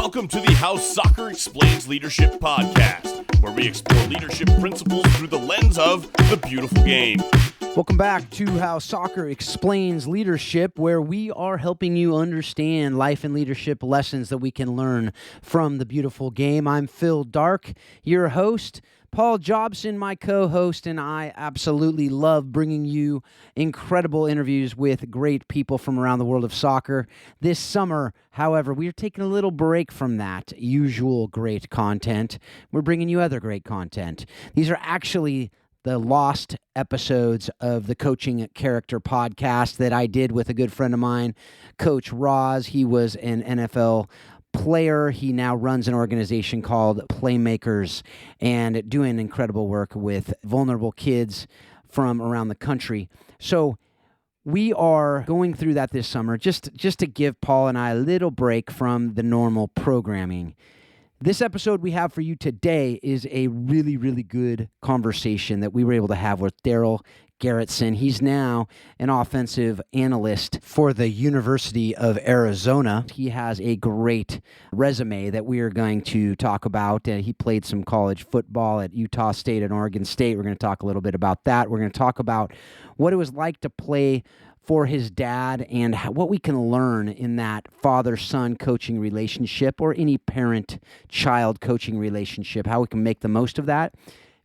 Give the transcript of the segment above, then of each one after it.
Welcome to the How Soccer Explains Leadership podcast, where we explore leadership principles through the lens of the beautiful game. Welcome back to How Soccer Explains Leadership, where we are helping you understand life and leadership lessons that we can learn from the beautiful game. I'm Phil Dark, your host. Paul Jobson, my co-host, and I absolutely love bringing you incredible interviews with great people from around the world of soccer. This summer, however, we are taking a little break from that usual great content. We're bringing you other great content. These are actually the lost episodes of the Coaching Character podcast that I did with a good friend of mine, Coach Roz. He was an NFL player. He now runs an organization called Playmakers and doing incredible work with vulnerable kids from around the country. So we are going through that this summer just to give Paul and I a little break from the normal programming. This episode we have for you today is a really, really good conversation that we were able to have with Darrell Garrettson. He's now an offensive analyst for the University of Arizona. He has a great resume that we are going to talk about. He played some college football at Utah State and Oregon State. We're going to talk a little bit about that. We're going to talk about what it was like to play for his dad and what we can learn in that father-son coaching relationship or any parent-child coaching relationship, how we can make the most of that.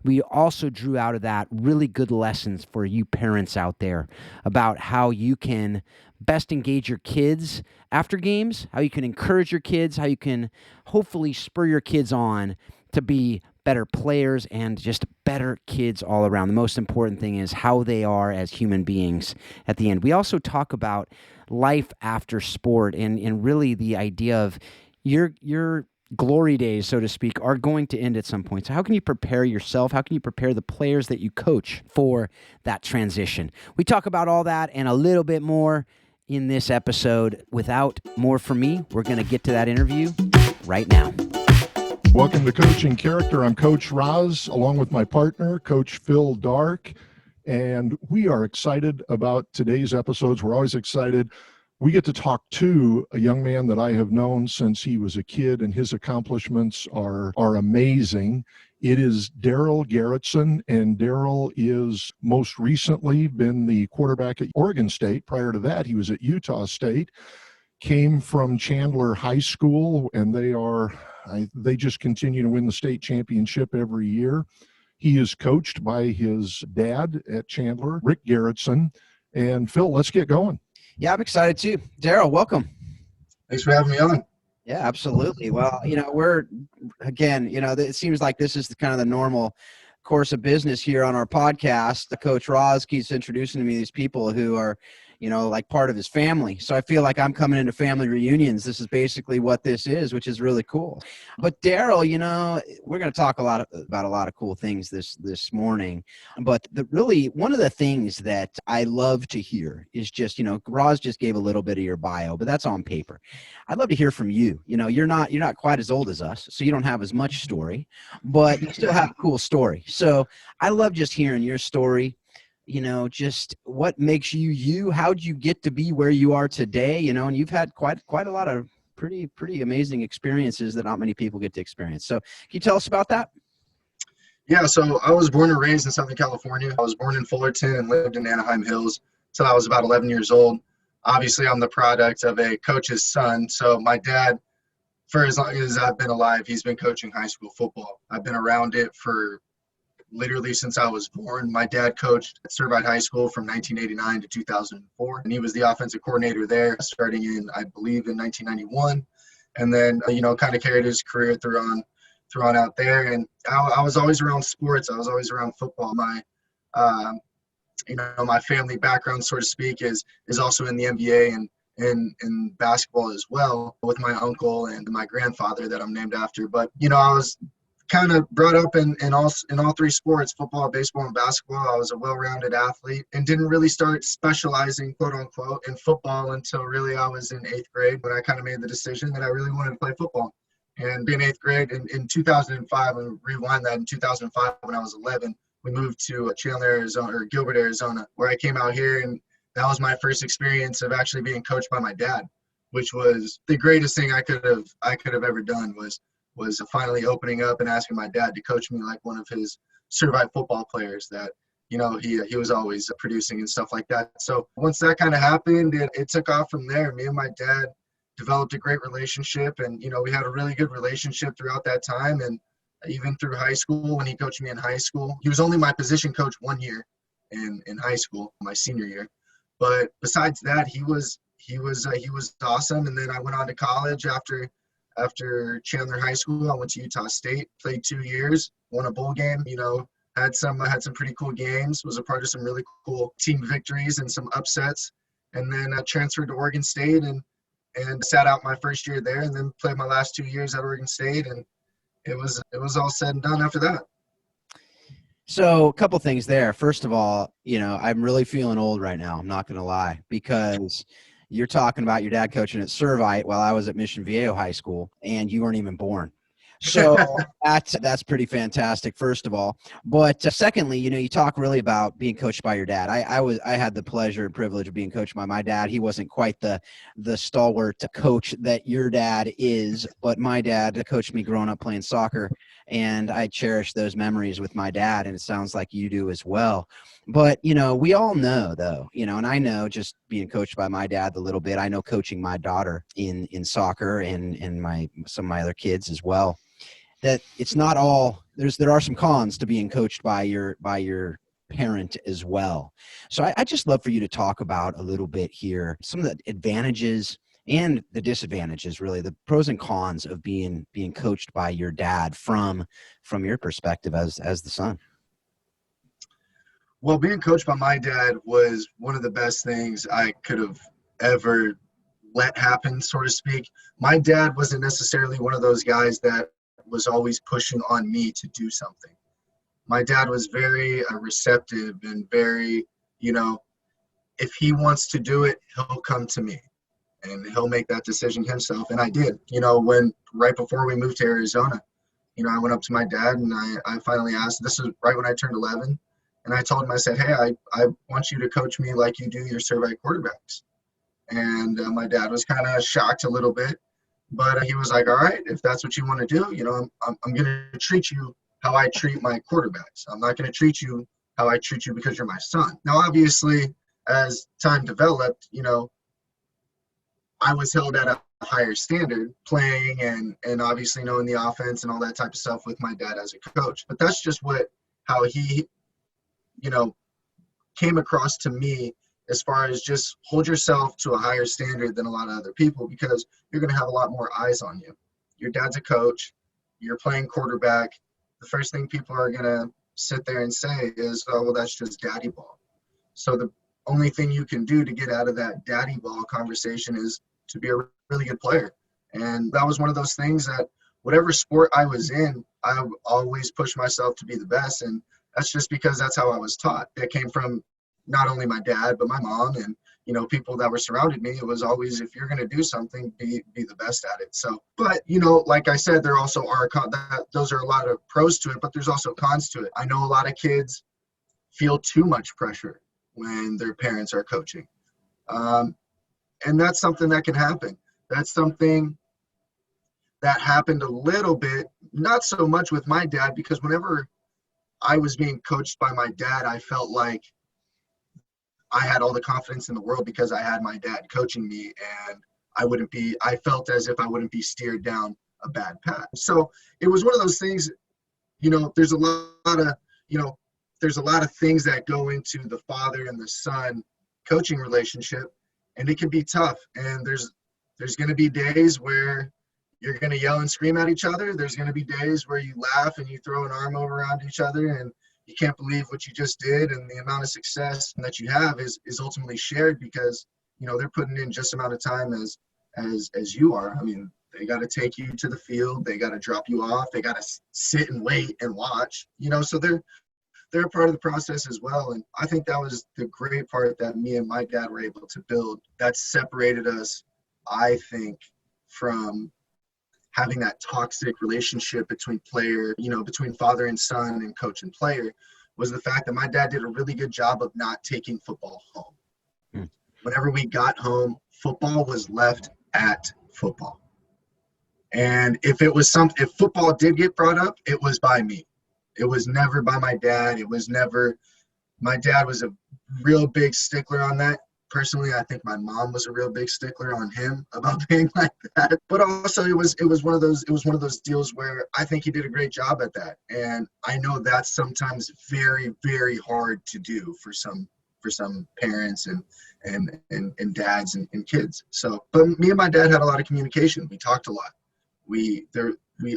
We also drew out of that really good lessons for you parents out there about how you can best engage your kids after games, how you can encourage your kids, how you can hopefully spur your kids on to be better players and just better kids all around. The most important thing is how they are as human beings at the end. We also talk about life after sport and really the idea of your glory days, so to speak, are going to end at some point. So how can you prepare yourself? How can you prepare the players that you coach for that transition? We talk about all that and a little bit more in this episode. Without more from me, we're going to get to that interview right now. Welcome to Coaching Character. I'm Coach Roz, along with my partner, Coach Phil Dark, and we are excited about today's episodes. We're always excited. We get to talk to a young man that I have known since he was a kid, and his accomplishments are amazing. It is Darrell Garrettson, and Darrell is most recently been the quarterback at Oregon State. Prior to that, he was at Utah State, came from Chandler High School, and they just continue to win the state championship every year. He is coached by his dad at Chandler, Rick Garretson. And Phil, let's get going. Yeah, I'm excited too. Darrell, welcome. Thanks for having me on. Yeah, absolutely. Well, it seems like this is kind of the normal course of business here on our podcast. The Coach Roz keeps introducing to me these people who are, like part of his family. So I feel like I'm coming into family reunions. This is basically what this is, which is really cool. But Darrell, we're going to talk about a lot of cool things this morning. But one of the things that I love to hear is just, Roz just gave a little bit of your bio, but that's on paper. I'd love to hear from you. You're not quite as old as us, so you don't have as much story, but you still have a cool story. So I love just hearing your story. Just what makes you, how'd you get to be where you are today, and you've had quite a lot of pretty amazing experiences that not many people get to experience. So can you tell us about that? Yeah, so I was born and raised in Southern California. I was born in Fullerton and lived in Anaheim Hills till I was about 11 years old. Obviously, I'm the product of a coach's son. So my dad, for as long as I've been alive, he's been coaching high school football. I've been around it for literally since I was born. My dad coached at Servite High School from 1989 to 2004, and he was the offensive coordinator there starting in, I believe, in 1991, and then kind of carried his career through on out there. And I was always around sports. I was always around football. My my family background, so to speak, is also in the NBA and in basketball as well, with my uncle and my grandfather that I'm named after. But I was kind of brought up in all three sports, football, baseball, and basketball. I was a well-rounded athlete and didn't really start specializing, quote unquote, in football until really I was in 8th grade, when I kind of made the decision that I really wanted to play football. And in 8th grade in 2005, and rewind that, in 2005 when I was 11, we moved to Chandler, Arizona, or Gilbert, Arizona, where I came out here, and that was my first experience of actually being coached by my dad. which was the greatest thing I could have ever done was finally opening up and asking my dad to coach me like one of his certified football players that, he was always producing and stuff like that. So once that kind of happened, it took off from there. Me and my dad developed a great relationship, and, we had a really good relationship throughout that time. And even through high school, when he coached me in high school, he was only my position coach 1 year in high school, my senior year. But besides that, he was awesome. And then I went on to college after Chandler High School. I went to Utah State, played 2 years, won a bowl game, had some pretty cool games, was a part of some really cool team victories and some upsets, and then transferred to Oregon State and sat out my first year there, and then played my last 2 years at Oregon State, and it was all said and done after that. So a couple things there. First of all, I'm really feeling old right now. I'm not going to lie, because you're talking about your dad coaching at Servite while I was at Mission Viejo High School, and you weren't even born. So that's pretty fantastic, first of all. But secondly, you talk really about being coached by your dad. I had the pleasure and privilege of being coached by my dad. He wasn't quite the stalwart coach that your dad is, but my dad coached me growing up playing soccer, and I cherish those memories with my dad, and it sounds like you do as well. But, we all know, though, and I know just being coached by my dad a little bit, I know coaching my daughter in soccer and some of my other kids as well, that it's not all there are some cons to being coached by your parent as well. So I just love for you to talk about a little bit here, some of the advantages and the disadvantages, really, the pros and cons of being coached by your dad from your perspective as the son. Well, being coached by my dad was one of the best things I could have ever let happen, so to speak. My dad wasn't necessarily one of those guys that was always pushing on me to do something. My dad was very receptive and very, if he wants to do it, he'll come to me and he'll make that decision himself. And I did, when right before we moved to Arizona, I went up to my dad and I finally asked, this is right when I turned 11. And I told him, I said, hey, I want you to coach me like you do your Servite quarterbacks. And my dad was kind of shocked a little bit. But he was like, all right, if that's what you want to do, I'm going to treat you how I treat my quarterbacks. I'm not going to treat you how I treat you because you're my son. Now, obviously, as time developed, I was held at a higher standard playing and obviously knowing the offense and all that type of stuff with my dad as a coach. But that's just how he, came across to me, as far as just hold yourself to a higher standard than a lot of other people, because you're going to have a lot more eyes on you. Your dad's a coach. You're playing quarterback. The first thing people are going to sit there and say is, oh, well, that's just daddy ball. So the only thing you can do to get out of that daddy ball conversation is to be a really good player. And that was one of those things that whatever sport I was in, I always pushed myself to be the best. And that's just because that's how I was taught. That came from not only my dad, but my mom and, people that were surrounded me. It was always, if you're going to do something, be the best at it. So, but, like I said, there also are, those are a lot of pros to it, but there's also cons to it. I know a lot of kids feel too much pressure when their parents are coaching. And that's something that can happen. That's something that happened a little bit, not so much with my dad, because whenever I was being coached by my dad, I felt like I had all the confidence in the world because I had my dad coaching me, and I felt as if I wouldn't be steered down a bad path. So it was one of those things, there's a lot of things that go into the father and the son coaching relationship, and it can be tough. And there's going to be days where you're going to yell and scream at each other. There's going to be days where you laugh and you throw an arm around each other and you can't believe what you just did, and the amount of success that you have is ultimately shared because, they're putting in just amount of time as you are. I mean, they got to take you to the field. They got to drop you off. They got to sit and wait and watch, so they're a part of the process as well. And I think that was the great part that me and my dad were able to build that separated us, I think, from having that toxic relationship between between father and son and coach and player, was the fact that my dad did a really good job of not taking football home. Whenever we got home, football was left at football. And if football did get brought up, it was by me. It was never by my dad. My dad was a real big stickler on that. Personally, I think my mom was a real big stickler on him about being like that. But also it was one of those deals where I think he did a great job at that. And I know that's sometimes very, very hard to do for some parents and dads and kids. So, but me and my dad had a lot of communication. We talked a lot. We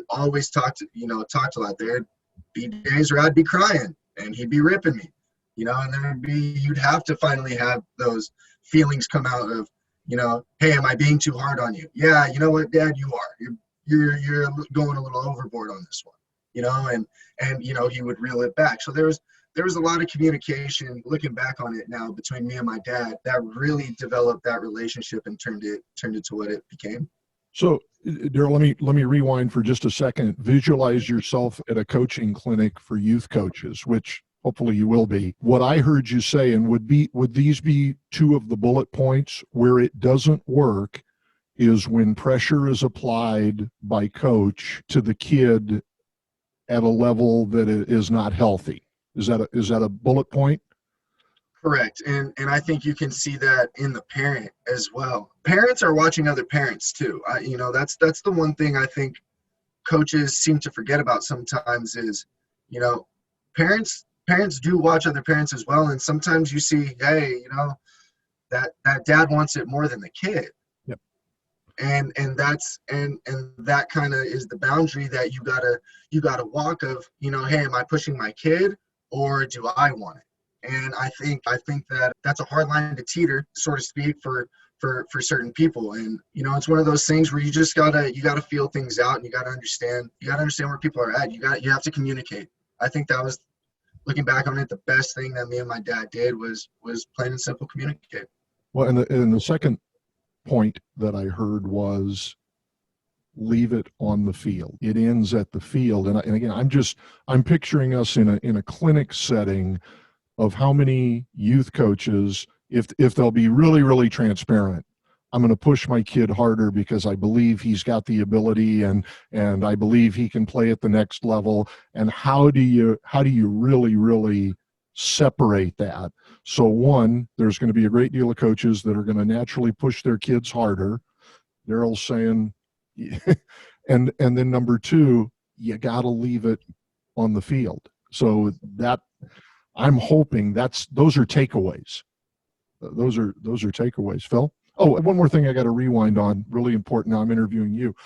always talked a lot. There'd be days where I'd be crying and he'd be ripping me, and you'd have to finally have those feelings come out of, hey, am I being too hard on you? Yeah, you know what, Dad, you are. You're going a little overboard on this one, and he would reel it back. So there was a lot of communication, looking back on it now, between me and my dad that really developed that relationship and turned it to what it became. So, Darrell, let me rewind for just a second. Visualize yourself at a coaching clinic for youth coaches, which hopefully you will be. What I heard you say, and would these be two of the bullet points where it doesn't work, is when pressure is applied by coach to the kid at a level that is not healthy. Is that a bullet point? Correct. And I think you can see that in the parent as well. Parents are watching other parents too. That's the one thing I think coaches seem to forget about sometimes is, parents do watch other parents as well. And sometimes you see, hey, that dad wants it more than the kid. Yep. And that kind of is the boundary that you gotta walk of, hey, am I pushing my kid or do I want it? And I think that that's a hard line to teeter, so to speak, for certain people. And it's one of those things where you gotta feel things out, and you gotta understand where people are at. You have to communicate. I think that was, looking back on it, the best thing that me and my dad did was plain and simple communicate. Well, and the second point that I heard was leave it on the field. It ends at the field. And again, I'm picturing us in a clinic setting of how many youth coaches, if they'll be really, really transparent, I'm going to push my kid harder because I believe he's got the ability and I believe he can play at the next level. And how do you really, really separate that? So one, there's going to be a great deal of coaches that are going to naturally push their kids harder. Darrell's saying, and then number two, you got to leave it on the field. So that, I'm hoping those are takeaways. Those are takeaways. Phil? Oh, one more thing I got to rewind on, really important. Now I'm interviewing you.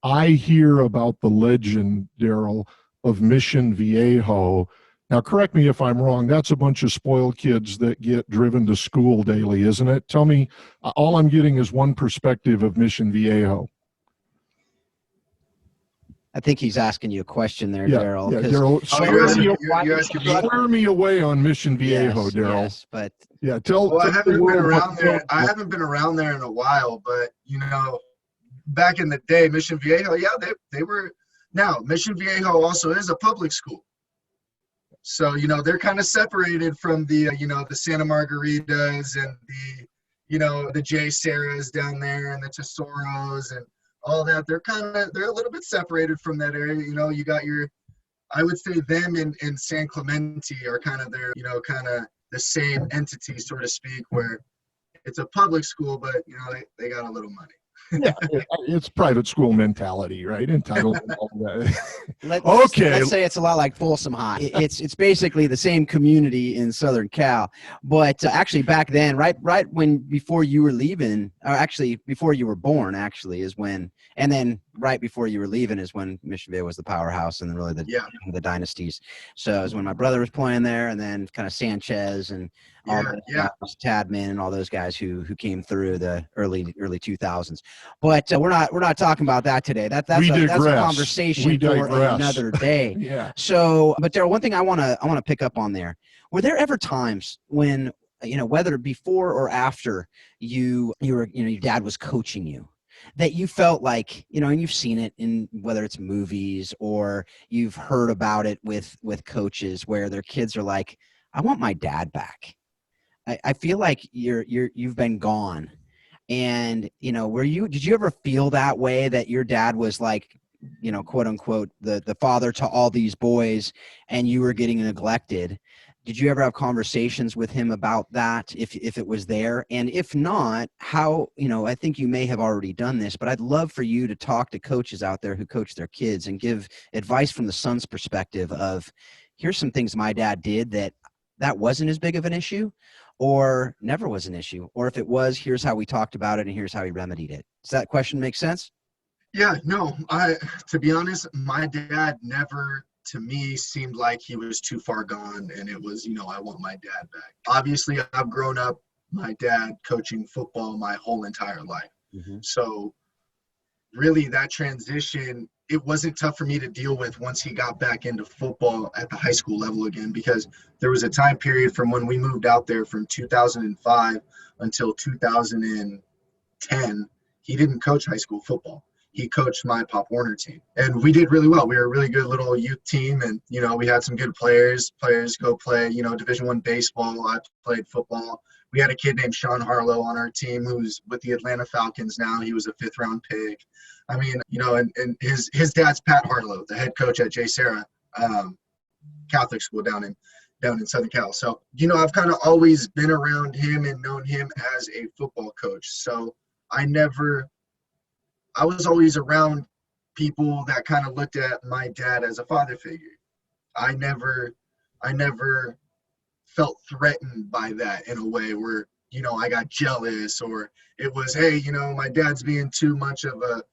I hear about the legend, Darrell, of Mission Viejo. Now, correct me if I'm wrong. That's a bunch of spoiled kids that get driven to school daily, isn't it? Tell me, all I'm getting is one perspective of Mission Viejo. I think he's asking you a question there, Yeah, Darrell. yeah, Darrell. You're asking me. Swear me away on Mission Viejo, Yes, Darrell. yes, but Yeah, tell. Well, I tell haven't the been world around there. what- I haven't been around there in a while, but back in the day, Mission Viejo, yeah, they were. Now, Mission Viejo also is a public school, so they're kind of separated from the the Santa Margaritas and the J Sarahs down there and the Tesoros and all that. They're a little bit separated from that area. You got I would say them and San Clemente are kind of their kind of the same entity, so to speak, where it's a public school, but they got a little money. Yeah, it's private school mentality, right? Entitlement, all that. let's say it's a lot like Folsom High. It's basically the same community in Southern Cal, but actually back then, right before you were leaving, or actually before you were born, actually is when, and then right before you were leaving is when Mission Viejo was the powerhouse and really the dynasties. So it was when my brother was playing there, and then kind of Sanchez and all Tadman and all those guys who came through the early 2000s. But we're not talking about that today. That's a conversation for another day. Yeah. So, but Darrell, one thing I want to pick up on there. Were there ever times when whether before or after your dad was coaching you, that you felt like, and you've seen it in whether it's movies or you've heard about it with coaches where their kids are like, I want my dad back. I feel like you've been gone. And, did you ever feel that way, that your dad was like, quote unquote, the father to all these boys and you were getting neglected? Did you ever have conversations with him about that, if it was there? And if not, how, I think you may have already done this, but I'd love for you to talk to coaches out there who coach their kids and give advice from the son's perspective of, here's some things my dad did that wasn't as big of an issue or never was an issue. Or if it was, here's how we talked about it and here's how he remedied it. Does that question make sense? Yeah, no, to be honest, my dad never, to me, seemed like he was too far gone and it was, I want my dad back. Obviously, I've grown up, my dad coaching football my whole entire life. Mm-hmm. So really that transition, it wasn't tough for me to deal with once he got back into football at the high school level again, because there was a time period from when we moved out there from 2005 until 2010, he didn't coach high school football. He coached my Pop Warner team. And we did really well. We were a really good little youth team. And, we had some good players go play, Division I baseball. I played football. We had a kid named Sean Harlow on our team who's with the Atlanta Falcons now. He was a 5th round pick. I mean, and his dad's Pat Harlow, the head coach at J. Sarah Catholic school down in Southern Cal. So, I've kind of always been around him and known him as a football coach. So I was always around people that kind of looked at my dad as a father figure. I never felt threatened by that in a way where, I got jealous, or it was, hey, my dad's being too much of a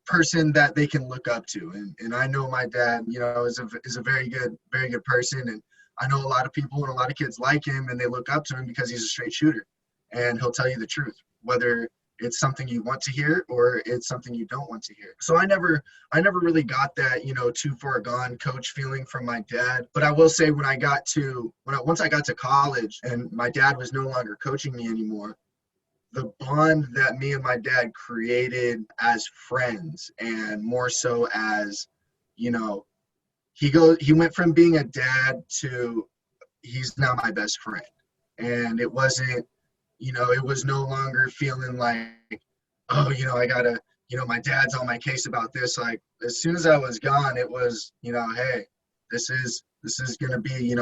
person that they can look up to. And I know my dad, is a very good person. And I know a lot of people and a lot of kids like him and they look up to him because he's a straight shooter and he'll tell you the truth, whether it's something you want to hear or it's something you don't want to hear. So I never really got that, too far gone coach feeling from my dad. But I will say once I got to college and my dad was no longer coaching me anymore, the bond that me and my dad created as friends, and more so as, he went from being a dad to he's now my best friend. And it wasn't, it was no longer feeling like, oh, I gotta, my dad's on my case about this. Like, as soon as I was gone, it was, hey, this is going to be,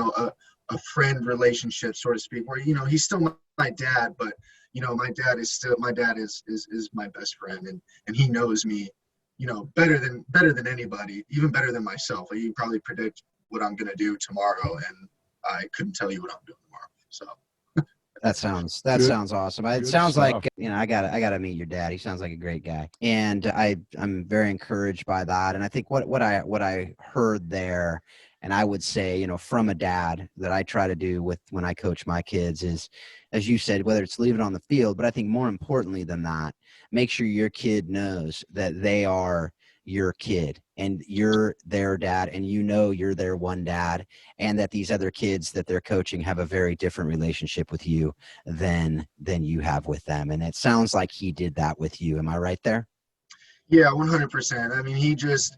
a friend relationship, so to speak, where, he's still my dad, but, my dad is my best friend. And he knows me, better than anybody, even better than myself. Like, you can probably predict what I'm going to do tomorrow, and I couldn't tell you what I'm doing tomorrow. So. That sounds awesome. It sounds like, I gotta meet your dad. He sounds like a great guy. And I'm very encouraged by that. And I think what I heard there, and I would say, from a dad, that I try to do when I coach my kids is, as you said, whether it's leave it on the field, but I think more importantly than that, make sure your kid knows that they are your kid and you're their dad, and you're their one dad, and that these other kids that they're coaching have a very different relationship with you than you have with them. And it sounds like he did that with you. Am I right there? Yeah, 100%. I mean, he just,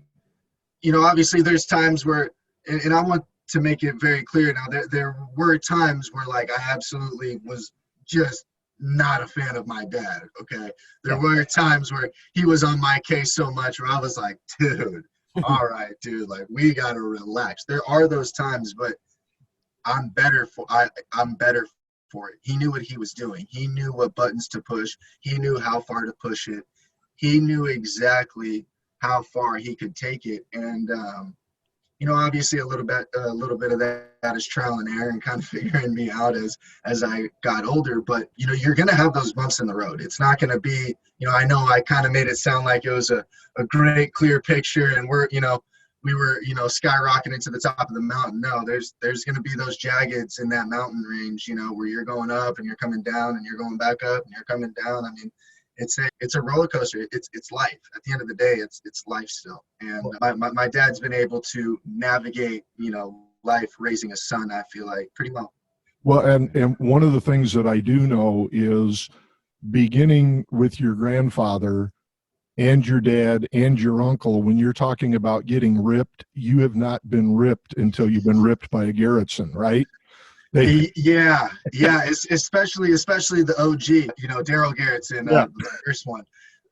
obviously there's times where, and I want to make it very clear now, there were times where, like, I absolutely was just not a fan of my dad. Okay. There were times where he was on my case so much where I was like, dude, all right, dude, like, we got to relax. There are those times, but I'm better for it. He knew what he was doing. He knew what buttons to push. He knew how far to push it. He knew exactly how far he could take it. And, obviously a little bit of that is trial and error and kind of figuring me out as I got older. But, you're going to have those bumps in the road. It's not going to be, I know I kind of made it sound like it was a great, clear picture and we were, skyrocketing to the top of the mountain. No, there's going to be those jaggeds in that mountain range, where you're going up and you're coming down and you're going back up and you're coming down. I mean, it's a roller coaster. It's life. At the end of the day, it's life still. And my dad's been able to navigate, life raising a son, I feel like, pretty well. Well, and one of the things that I do know is, beginning with your grandfather and your dad and your uncle, when you're talking about getting ripped, you have not been ripped until you've been ripped by a Garretson, right? Yeah. Especially the OG, Darrell Garrettson, the first one.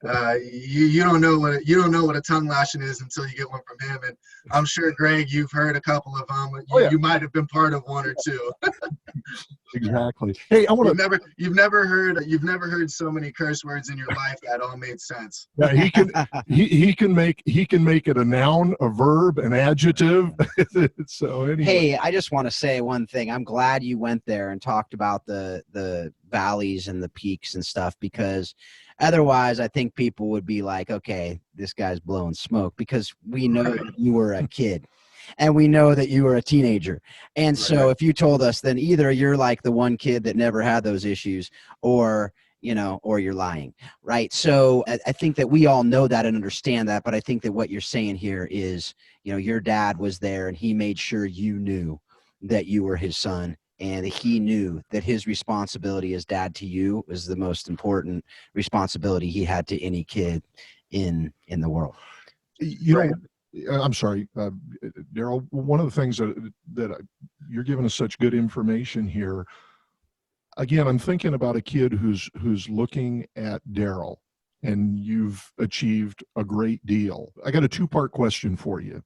You don't know what a tongue lashing is until you get one from him. And I'm sure, Greg, you've heard a couple of them. You might have been part of one or two. Exactly. Hey, I want to. You've never heard so many curse words in your life that all made sense. Yeah, he can make it a noun, a verb, an adjective. So anyway. Hey, I just want to say one thing. I'm glad you went there and talked about the valleys and the peaks and stuff, because otherwise I think people would be like, okay, this guy's blowing smoke, because we know that you were a kid. And we know that you were a teenager. And so if you told us, then either you're like the one kid that never had those issues, or you're lying, right? So I think that we all know that and understand that. But I think that what you're saying here is, your dad was there and he made sure you knew that you were his son, and he knew that his responsibility as dad to you was the most important responsibility he had to any kid in the world. I'm sorry, Darrell. One of the things that you're giving us such good information here. Again, I'm thinking about a kid who's looking at Darrell, and you've achieved a great deal. I got a two-part question for you.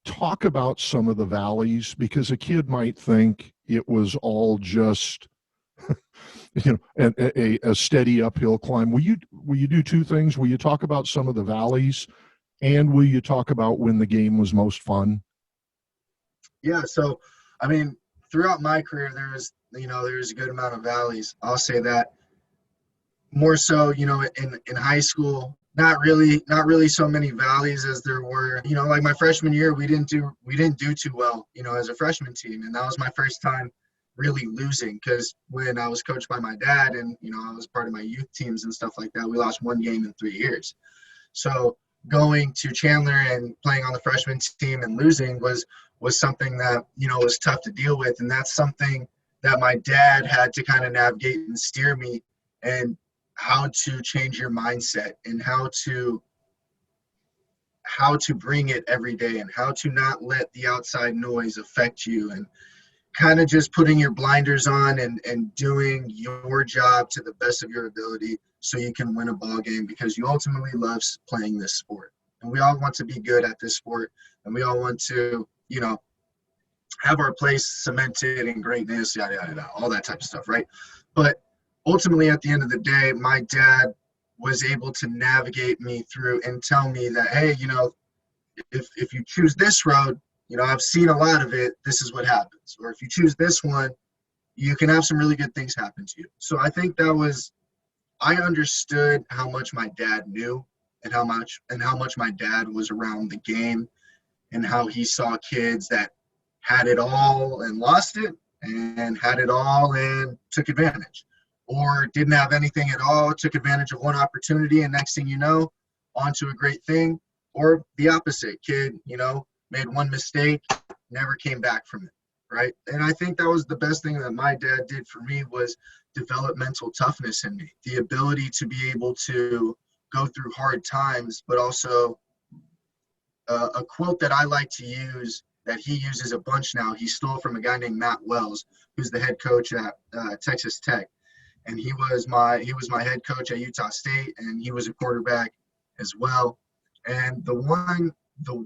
Talk about some of the valleys, because a kid might think it was all just, a steady uphill climb. Will you do two things? Will you talk about some of the valleys? And will you talk about when the game was most fun? Yeah. So, throughout my career, there's a good amount of valleys. I'll say that. More so, in high school, not really so many valleys as there were. Like my freshman year, we didn't do too well, as a freshman team, and that was my first time really losing, because when I was coached by my dad and I was part of my youth teams and stuff like that, we lost one game in 3 years. So going to Chandler and playing on the freshman team and losing was something that, was tough to deal with. And that's something that my dad had to kind of navigate and steer me, and how to change your mindset, and how to bring it every day, and how to not let the outside noise affect you, and kind of just putting your blinders on and doing your job to the best of your ability, so you can win a ball game, because you ultimately love playing this sport. And we all want to be good at this sport, and we all want to, have our place cemented in greatness, yada, yada, yada, all that type of stuff, right? But ultimately, at the end of the day, my dad was able to navigate me through and tell me that, hey, if you choose this road, I've seen a lot of it, this is what happens. Or if you choose this one, you can have some really good things happen to you. So I think I understood how much my dad knew, and how much my dad was around the game, and how he saw kids that had it all and lost it, and had it all and took advantage, or didn't have anything at all, took advantage of one opportunity, and next thing you know, onto a great thing. Or the opposite, kid, made one mistake, never came back from it, right? And I think that was the best thing that my dad did for me, was developmental toughness in me, the ability to be able to go through hard times. But also a quote that I like to use, that he uses a bunch now, he stole from a guy named Matt Wells, who's the head coach at Texas Tech. And he was my head coach at Utah State, and he was a quarterback as well. And the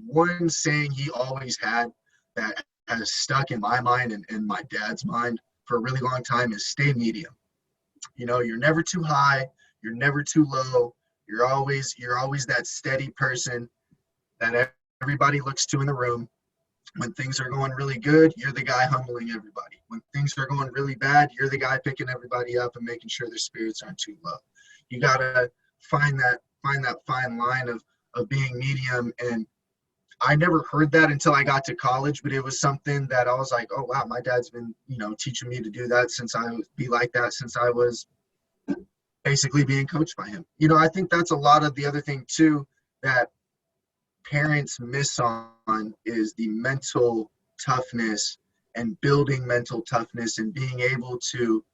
one saying he always had that has stuck in my mind and my dad's mind for a really long time is stay medium. You're never too high, you're never too low. You're always that steady person that everybody looks to in the room. When things are going really good, you're the guy humbling everybody. When things are going really bad, you're the guy picking everybody up and making sure their spirits aren't too low. You gotta find that fine line of being medium. And I never heard that until I got to college, but it was something that I was like, oh wow, my dad's been, teaching me to do that since I was basically being coached by him. I think that's a lot of the other thing too that parents miss on, is the mental toughness, and building mental toughness, and being able to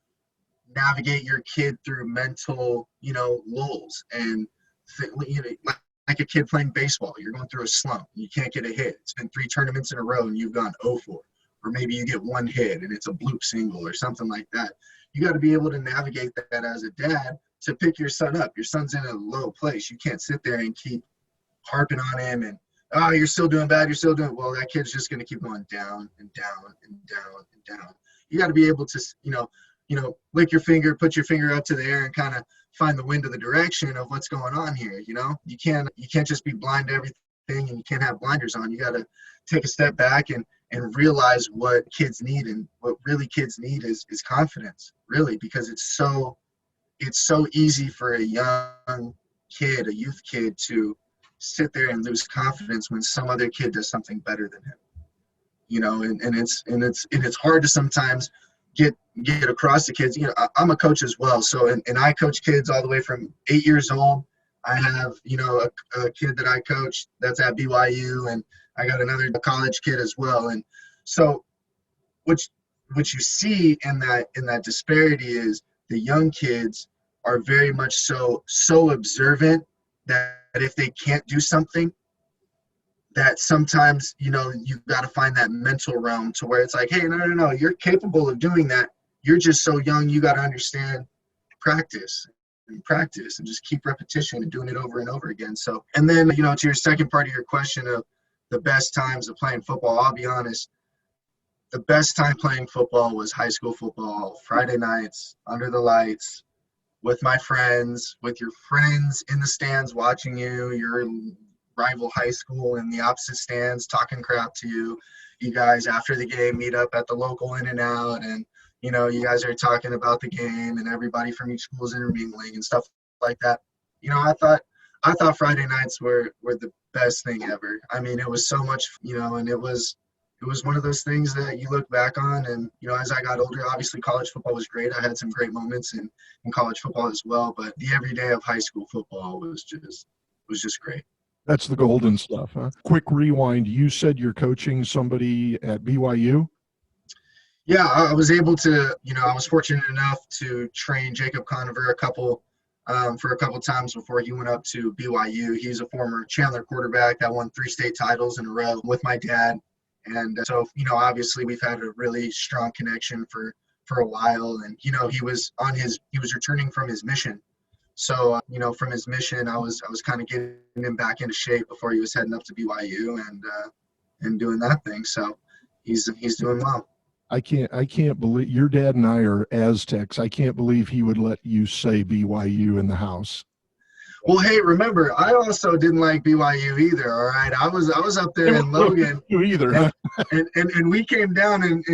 navigate your kid through mental, lulls. And like a kid playing baseball, you're going through a slump, you can't get a hit. It's been 3 tournaments in a row and you've gone 0-4, or maybe you get one hit and it's a bloop single or something like that. You got to be able to navigate that as a dad to pick your son up. Your son's in a low place. You can't sit there and keep harping on him and, oh, you're still doing bad. You're still doing well. That kid's just going to keep going down and down and down and down. You got to be able to, lick your finger, put your finger up to the air and kind of find the wind of the direction of what's going on here. You can't just be blind to everything, and you can't have blinders on. You got to take a step back and realize what kids need, and what really kids need is confidence, really, because it's so easy for a young kid, a youth kid, to sit there and lose confidence when some other kid does something better than him. And it's hard to sometimes get across to kids. I'm a coach as well, so and I coach kids all the way from 8 years old. I have a kid that I coach that's at BYU, and I got another college kid as well. And so what you see in that disparity is the young kids are very much so observant that if they can't do something, that sometimes, you got to find that mental realm to where it's like, hey, no, you're capable of doing that. You're just so young. You got to understand practice and just keep repetition and doing it over and over again. So, and then, to your second part of your question of the best times of playing football, I'll be honest, the best time playing football was high school football, Friday nights, under the lights, with my friends, with your friends in the stands watching you, your rival high school in the opposite stands talking crap to you. You guys, after the game, meet up at the local In-N-Out, and you guys are talking about the game, and everybody from each school is intermingling and stuff like that. I thought Friday nights were the best thing ever. I mean, it was so much, and it was one of those things that you look back on. And as I got older, obviously college football was great. I had some great moments in college football as well, but the everyday of high school football was just great. That's the golden stuff, huh? Quick rewind. You said you're coaching somebody at BYU? Yeah, I was able to, I was fortunate enough to train Jacob Conover for a couple times before he went up to BYU. He's a former Chandler quarterback that won 3 state titles in a row with my dad. And so, obviously we've had a really strong connection for a while. And, he was returning from his mission. So, from his mission, I was kind of getting him back into shape before he was heading up to BYU and doing that thing. So he's doing well. I can't believe your dad and I are Aztecs. I can't believe he would let you say BYU in the house. Well, hey, remember, I also didn't like BYU either. All right, I was up there in Logan. You either, huh? and we came down and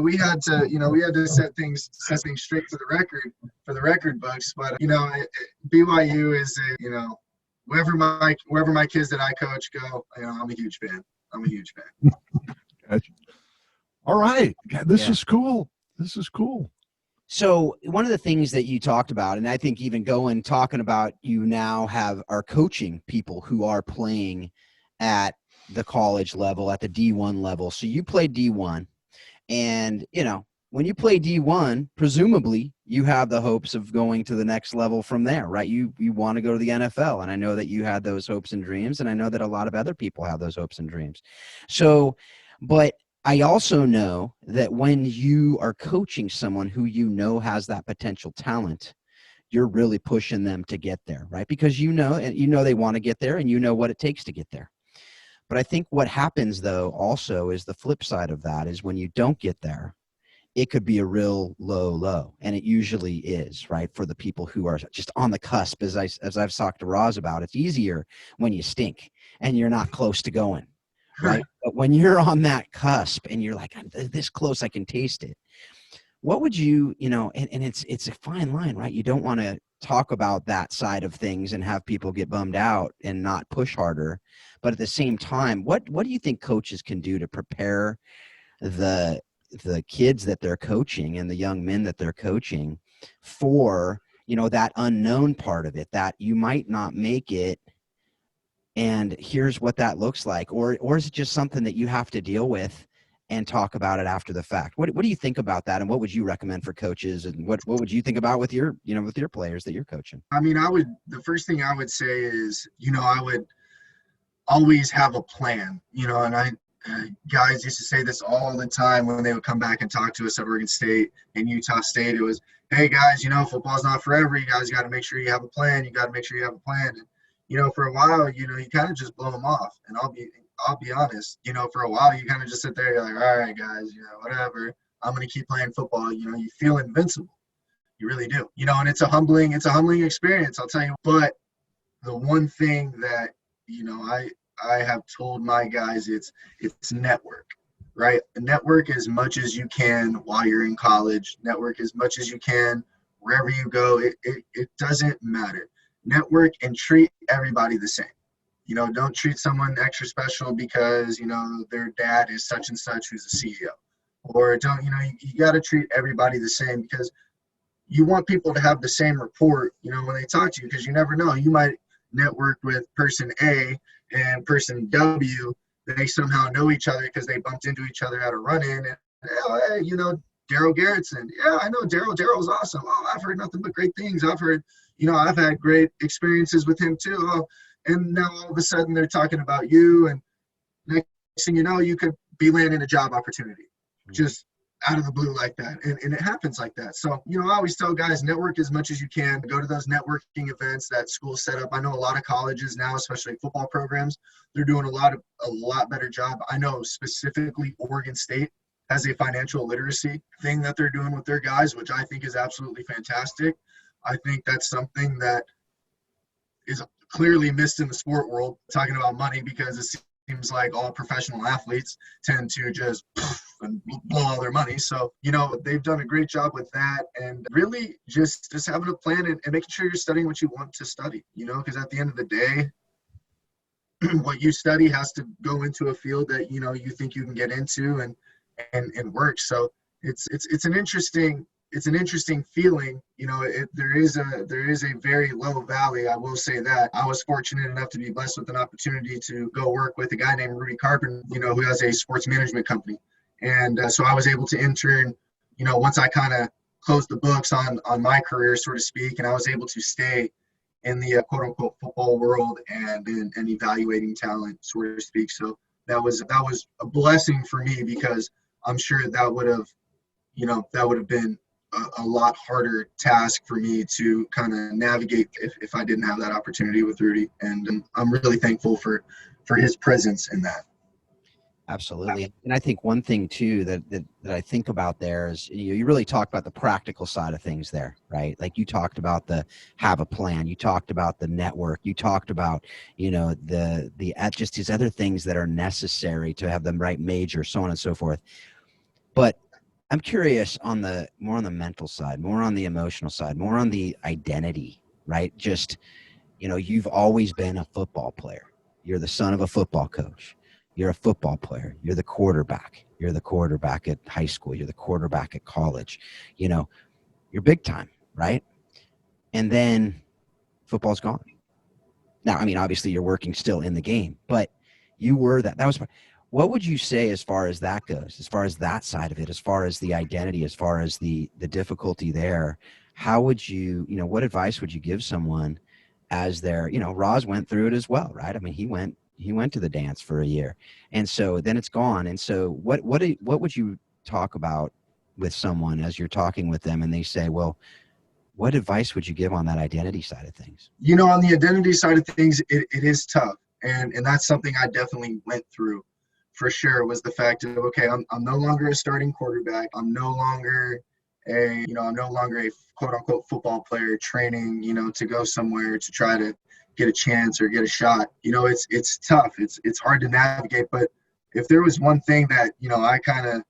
we had to set things straight for the record books. But BYU is wherever my kids that I coach go, I'm a huge fan. Gotcha. All right, this is cool. So one of the things that you talked about, and I think even talking about, you now are coaching people who are playing at the college level, at the D1 level. So you play D1, and when you play D1, presumably you have the hopes of going to the next level from there, right? You want to go to the NFL, and I know that you had those hopes and dreams, and I know that a lot of other people have those hopes and dreams. So, but I also know that when you are coaching someone who has that potential talent, you're really pushing them to get there, right? Because they want to get there, and what it takes to get there. But I think what happens, though, also is the flip side of that is when you don't get there, it could be a real low, and it usually is, right? For the people who are just on the cusp, as I've talked to Roz about, it's easier when you stink and you're not close to going. Right. But when you're on that cusp and you're like, I'm this close, I can taste it. What would you, and it's a fine line, right? You don't want to talk about that side of things and have people get bummed out and not push harder. But at the same time, what do you think coaches can do to prepare the kids that they're coaching and the young men that they're coaching for, that unknown part of it, that you might not make it? And here's what that looks like, or is it just something that you have to deal with and talk about it after the fact? What do you think about that, and what would you recommend for coaches, and what would you think about with your players that you're coaching? I mean, the first thing I would say is, I would always have a plan, and guys used to say this all the time when they would come back and talk to us at Oregon State and Utah State. It was, hey guys, football's not forever. You guys got to make sure you have a plan. You got to make sure you have a plan. And, for a while, you kind of just blow them off. And I'll be honest, for a while, you kind of just sit there, you're like, all right, guys, whatever. I'm going to keep playing football. You feel invincible. You really do. And it's a humbling experience, I'll tell you. But the one thing that, I have told my guys, it's network, right? Network as much as you can while you're in college. Network as much as you can wherever you go. It doesn't matter. Network and treat everybody the same. Don't treat someone extra special because, their dad is such and such who's a CEO. Or don't, you got to treat everybody the same, because you want people to have the same rapport, when they talk to you, because you never know. You might network with person A and person W. They somehow know each other because they bumped into each other at a run-in. And, hey, Darrell Garrettson. Yeah, I know Darrell. Darrell's awesome. Oh, I've heard nothing but great things. I've heard, I've had great experiences with him too. Oh, and now all of a sudden they're talking about you, and next thing you know, you could be landing a job opportunity just out of the blue like that. And it happens like that. So, I always tell guys, network as much as you can. Go to those networking events that schools set up. I know a lot of colleges now, especially football programs, they're doing a lot better job. I know specifically Oregon State has a financial literacy thing that they're doing with their guys, which I think is absolutely fantastic. I think that's something that is clearly missed in the sport world, talking about money, because it seems like all professional athletes tend to just and blow all their money. So, they've done a great job with that, and really just having a plan and making sure you're studying what you want to study, because at the end of the day, what you study has to go into a field that, you think you can get into and work. So it's an interesting feeling. There is a very low valley. I will say that. I was fortunate enough to be blessed with an opportunity to go work with a guy named Rudy Carpenter, who has a sports management company. And so I was able to intern, once I kind of closed the books on my career, so to speak, and I was able to stay in the quote unquote football world and evaluating talent, so to speak. So that was a blessing for me, because I'm sure that would have been a lot harder task for me to kind of navigate if I didn't have that opportunity with Rudy. And I'm really thankful for his presence in that. Absolutely. And I think one thing too that I think about there is, you really talked about the practical side of things there, right? Like you talked about the have a plan, you talked about the network, you talked about, the just these other things that are necessary to have the right major, so on and so forth. But I'm curious more on the mental side, more on the emotional side, more on the identity, right? Just, you've always been a football player. You're the son of a football coach. You're a football player. You're the quarterback. You're the quarterback at high school. You're the quarterback at college. You're big time, right? And then football's gone. Now, I mean, obviously you're working still in the game, but you were that was. What would you say as far as that goes, as far as that side of it, as far as the identity, as far as the difficulty there? How would you, what advice would you give someone as their, Roz went through it as well, right? I mean, he went to the dance for a year, and so then it's gone. And so what would you talk about with someone as you're talking with them and they say, well, what advice would you give on that identity side of things? On the identity side of things, it is tough. And that's something I definitely went through for sure, was the fact of, okay, I'm no longer a starting quarterback. I'm no longer a quote unquote football player training, to go somewhere to try to get a chance or get a shot. It's tough. It's hard to navigate. But if there was one thing that, I kind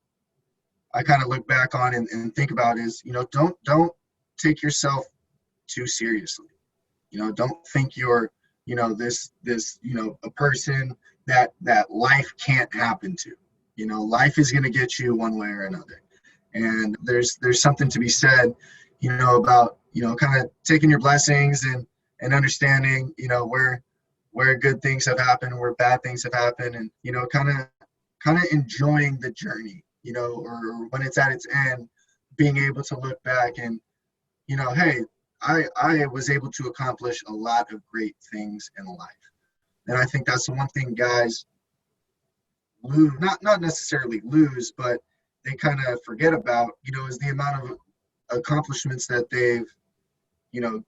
of look back on and think about is, don't take yourself too seriously. Don't think you're, this, a person that life can't happen to. Life is going to get you one way or another. And there's something to be said, about, kind of taking your blessings and understanding, where good things have happened, where bad things have happened, and, kind of enjoying the journey, or when it's at its end, being able to look back and, hey, I was able to accomplish a lot of great things in life. And I think that's the one thing guys lose, not necessarily lose, but they kind of forget about, is the amount of accomplishments that they've,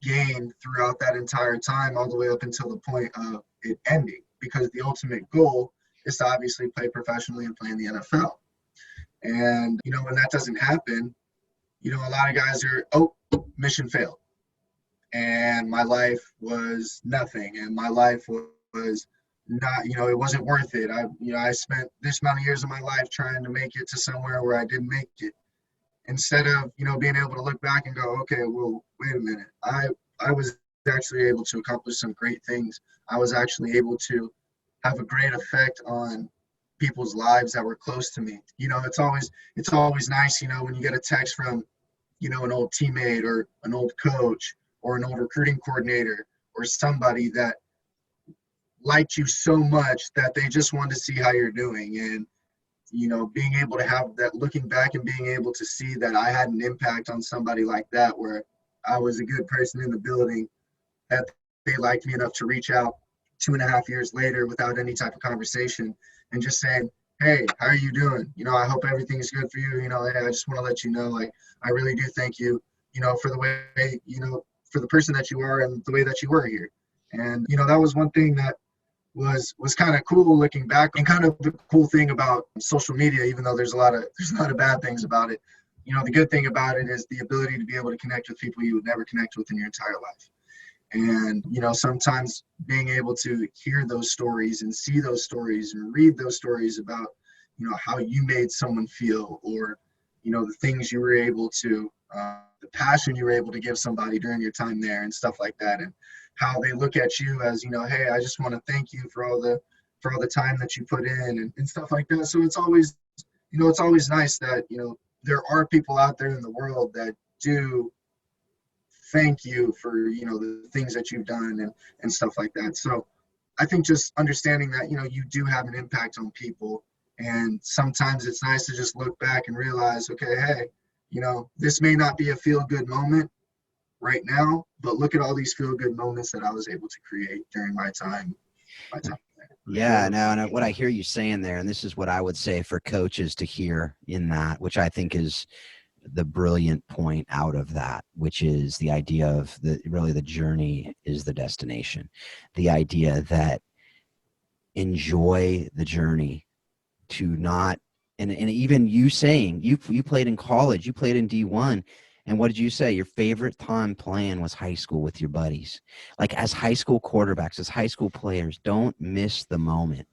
gained throughout that entire time, all the way up until the point of it ending. Because the ultimate goal is to obviously play professionally and play in the NFL. And, when that doesn't happen, a lot of guys are, mission failed. And my life was nothing. And my life was not, it wasn't worth it. I spent this amount of years of my life trying to make it to somewhere where I didn't make it. Instead of, being able to look back and go, okay, well, wait a minute. I was actually able to accomplish some great things. I was actually able to have a great effect on people's lives that were close to me. It's always nice, when you get a text from, an old teammate or an old coach or an old recruiting coordinator or somebody that liked you so much that they just wanted to see how you're doing. And, being able to have that, looking back and being able to see that I had an impact on somebody like that, where I was a good person in the building, that they liked me enough to reach out 2.5 years later without any type of conversation and just saying, hey, how are you doing? I hope everything's good for you. Hey, I just want to let you know, like, I really do thank you, for the way, for the person that you are and the way that you were here. And, that was one thing that was kind of cool looking back, and kind of the cool thing about social media, even though there's a lot of bad things about it. The good thing about it is the ability to be able to connect with people you would never connect with in your entire life. And, sometimes being able to hear those stories and see those stories and read those stories about, how you made someone feel, or, the things you were able to, the passion you were able to give somebody during your time there and stuff like that. And how they look at you as, hey, I just want to thank you for all the time that you put in and stuff like that. So it's always nice that, there are people out there in the world that do thank you for, the things that you've done and stuff like that. So I think just understanding that, you do have an impact on people. And sometimes it's nice to just look back and realize, okay, hey, this may not be a feel-good moment right now, but look at all these feel-good moments that I was able to create during my time there. Yeah, no, and what I hear you saying there, and this is what I would say for coaches to hear in that, which I think is the brilliant point out of that, which is the idea of the journey is the destination. The idea that enjoy the journey, to not, and even you saying you played in college, you played in D1. And what did you say? Your favorite time playing was high school with your buddies. Like, as high school quarterbacks, as high school players, don't miss the moment.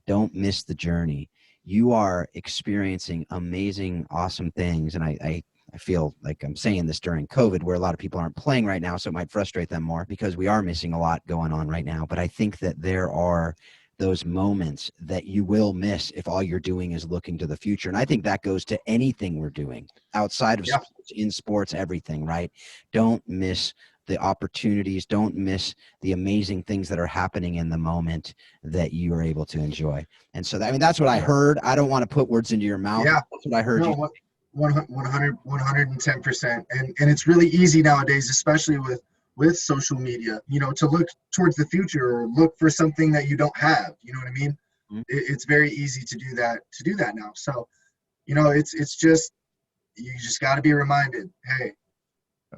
Don't miss the journey. You are experiencing amazing, awesome things. And I feel like I'm saying this during COVID, where a lot of people aren't playing right now, so it might frustrate them more because we are missing a lot going on right now. But I think that there are those moments that you will miss if all you're doing is looking to the future. And I think that goes to anything we're doing outside of sports, in sports, everything, right? Don't miss the opportunities. Don't miss the amazing things that are happening in the moment that you are able to enjoy. And so, that's what I heard. I don't want to put words into your mouth. Yeah. That's what I heard. No, 110%. And it's really easy nowadays, especially with social media, to look towards the future or look for something that you don't have. You know what I mean? Mm-hmm. It's very easy to do that now. So, it's just, you just got to be reminded, hey,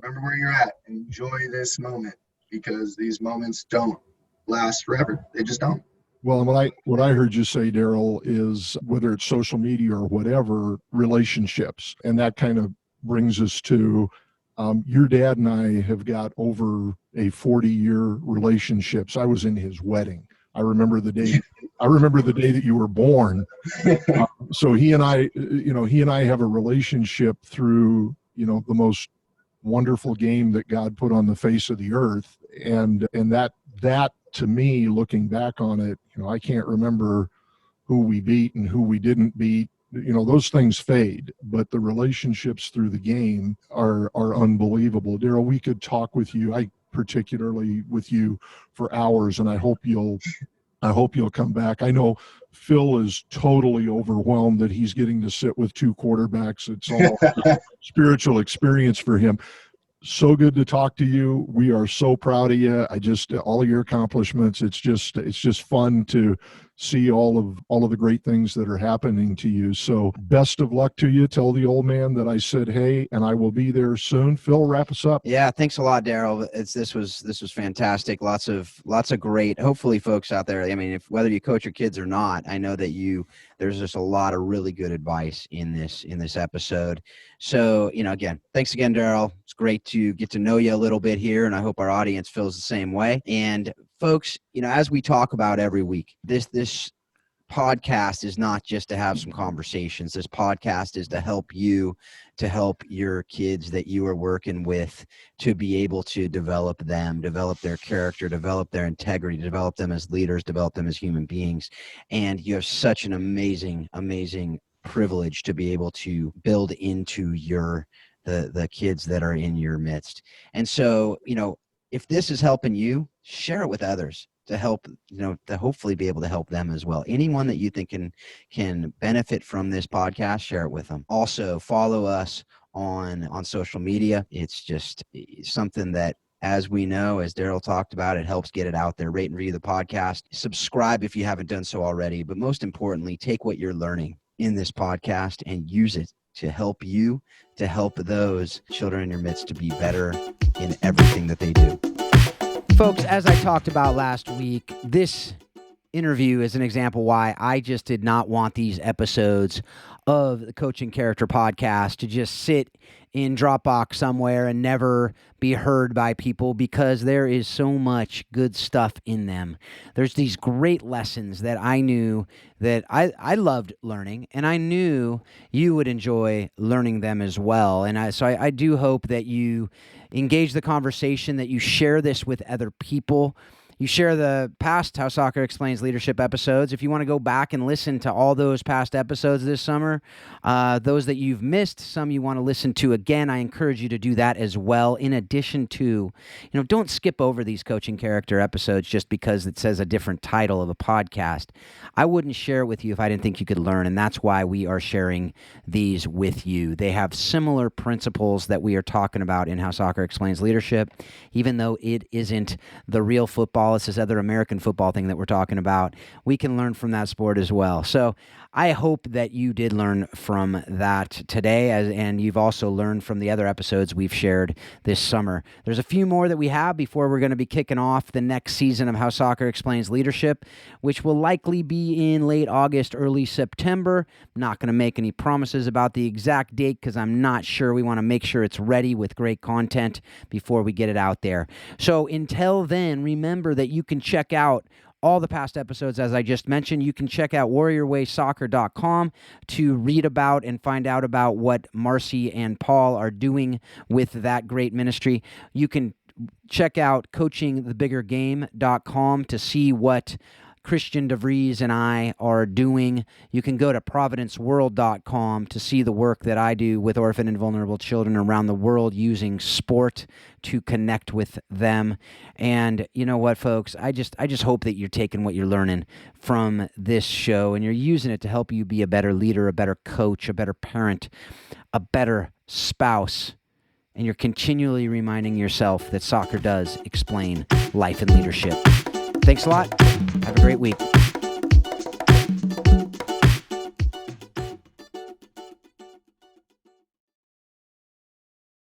remember where you're at. Enjoy this moment, because these moments don't last forever. They just don't. Well, and what I heard you say, Darrell, is whether it's social media or whatever, relationships. And that kind of brings us to your dad and I have got over a 40-year relationship. So I was in his wedding. I remember the day that you were born. So he and I have a relationship through, the most wonderful game that God put on the face of the earth. And that to me, looking back on it, I can't remember who we beat and who we didn't beat. Those things fade, but the relationships through the game are unbelievable. Darrell, we could talk with you, particularly with you, for hours, and I hope you'll come back. I know Phil is totally overwhelmed that he's getting to sit with two quarterbacks. It's all spiritual experience for him. So good to talk to you. We are so proud of you. All of your accomplishments. It's just fun to see all of the great things that are happening to you. So best of luck to you. Tell the old man that I said hey, and I will be there soon. Phil, wrap us up. Yeah, thanks a lot, Darrell. This was fantastic. Lots of great. Hopefully, folks out there. I mean, if whether you coach your kids or not, I know that there's just a lot of really good advice in this episode. So, again, thanks again, Darrell. It's great to get to know you a little bit here, and I hope our audience feels the same way. And folks, as we talk about every week, this podcast is not just to have some conversations. This podcast is to help your kids that you are working with to be able to develop their character, develop their integrity, develop them as leaders, develop them as human beings. And you have such an amazing, amazing privilege to be able to build into the kids that are in your midst. And so, if this is helping you, share it with others to help, to hopefully be able to help them as well. Anyone that you think can benefit from this podcast, share it with them. Also, follow us on social media. It's just something that, as we know, as Darrell talked about, it helps get it out there. Rate and review the podcast. Subscribe if you haven't done so already. But most importantly, take what you're learning in this podcast and use it to help you, to help those children in your midst to be better in everything that they do. Folks, as I talked about last week, this interview is an example why I just did not want these episodes of the Coaching Character podcast to just sit in Dropbox somewhere and never be heard by people, because there is so much good stuff in them. There's these great lessons that I knew that I loved learning, and I knew you would enjoy learning them as well. And so I do hope that you engage the conversation, that you share this with other people. You share the past How Soccer Explains Leadership episodes. If you want to go back and listen to all those past episodes this summer, those that you've missed, some you want to listen to again, I encourage you to do that as well. In addition to, don't skip over these Coaching Character episodes just because it says a different title of a podcast. I wouldn't share it with you if I didn't think you could learn, and that's why we are sharing these with you. They have similar principles that we are talking about in How Soccer Explains Leadership, even though it isn't the real football. It's this other American football thing that we're talking about. We can learn from that sport as well. So I hope that you did learn from that today, and you've also learned from the other episodes we've shared this summer. There's a few more that we have before we're going to be kicking off the next season of How Soccer Explains Leadership, which will likely be in late August, early September. I'm not going to make any promises about the exact date because I'm not sure. We want to make sure it's ready with great content before we get it out there. So until then, remember that you can check out all the past episodes, as I just mentioned. You can check out warriorwaysoccer.com to read about and find out about what Marcy and Paul are doing with that great ministry. You can check out coachingthebiggergame.com to see what Christian DeVries and I are doing. You can go to providenceworld.com to see the work that I do with orphan and vulnerable children around the world using sport to connect with them. And you know what, folks? I just hope that you're taking what you're learning from this show and you're using it to help you be a better leader, a better coach, a better parent, a better spouse. And you're continually reminding yourself that soccer does explain life and leadership. Thanks a lot. Have a great week.